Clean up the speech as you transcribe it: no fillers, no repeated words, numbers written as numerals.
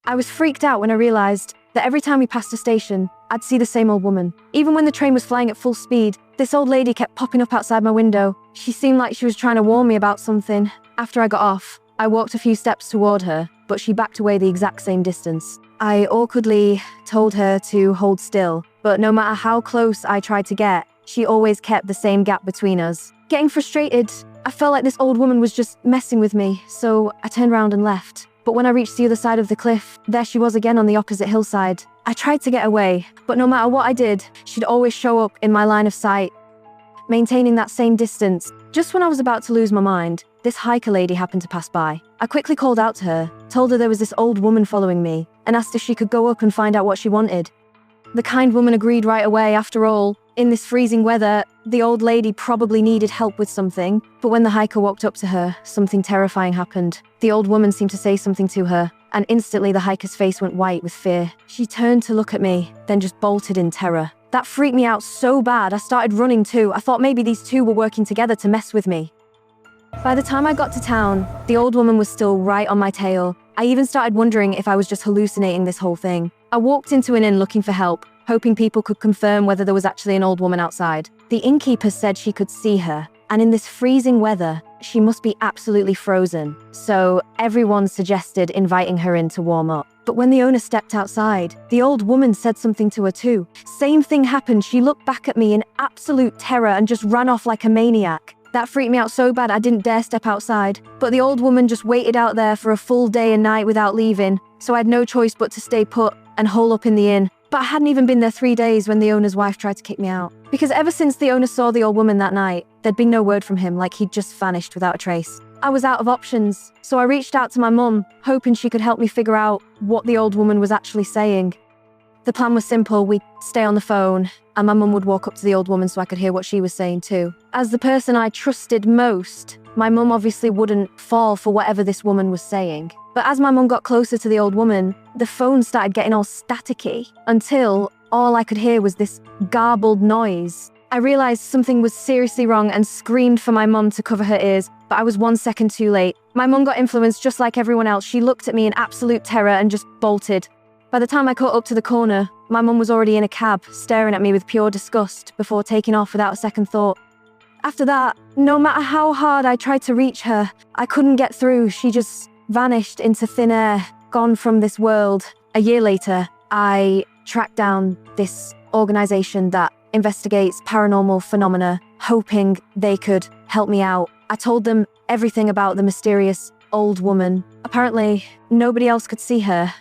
I was freaked out when I realized that every time we passed a station, I'd see the same old woman. Even when the train was flying at full speed, this old lady kept popping up outside my window. She seemed like she was trying to warn me about something. After I got off, I walked a few steps toward her, but she backed away the exact same distance. I awkwardly told her to hold still, but no matter how close I tried to get, she always kept the same gap between us. Getting frustrated, I felt like this old woman was just messing with me, so I turned around and left. But when I reached the other side of the cliff, there she was again on the opposite hillside. I tried to get away, but no matter what I did, she'd always show up in my line of sight, maintaining that same distance. Just when I was about to lose my mind, this hiker lady happened to pass by. I quickly called out to her, told her there was this old woman following me, and asked if she could go up and find out what she wanted. The kind woman agreed right away. After all, in this freezing weather, the old lady probably needed help with something. But when the hiker walked up to her, something terrifying happened. The old woman seemed to say something to her, and instantly the hiker's face went white with fear. She turned to look at me, then just bolted in terror. That freaked me out so bad, I started running too. I thought maybe these two were working together to mess with me. By the time I got to town, the old woman was still right on my tail. I even started wondering if I was just hallucinating this whole thing. I walked into an inn looking for help, hoping people could confirm whether there was actually an old woman outside. The innkeeper said she could see her, and in this freezing weather, she must be absolutely frozen. So everyone suggested inviting her in to warm up. But when the owner stepped outside, the old woman said something to her too. Same thing happened. She looked back at me in absolute terror and just ran off like a maniac. That freaked me out so bad I didn't dare step outside. But the old woman just waited out there for a full day and night without leaving, so I had no choice but to stay put and hole up in the inn. But I hadn't even been there 3 days when the owner's wife tried to kick me out. Because ever since the owner saw the old woman that night, there'd been no word from him, like he'd just vanished without a trace. I was out of options, so I reached out to my mum, hoping she could help me figure out what the old woman was actually saying. The plan was simple. We'd stay on the phone, and my mum would walk up to the old woman so I could hear what she was saying too. As the person I trusted most, my mum obviously wouldn't fall for whatever this woman was saying. But as my mum got closer to the old woman, the phone started getting all staticky, until all I could hear was this garbled noise. I realized something was seriously wrong and screamed for my mum to cover her ears, but I was 1 second too late. My mum got influenced just like everyone else. She looked at me in absolute terror and just bolted. By the time I caught up to the corner, my mum was already in a cab, staring at me with pure disgust before taking off without a second thought. After that, no matter how hard I tried to reach her, I couldn't get through. She just vanished into thin air, gone from this world. A year later, I tracked down this organization that investigates paranormal phenomena, hoping they could help me out. I told them everything about the mysterious old woman. Apparently, nobody else could see her,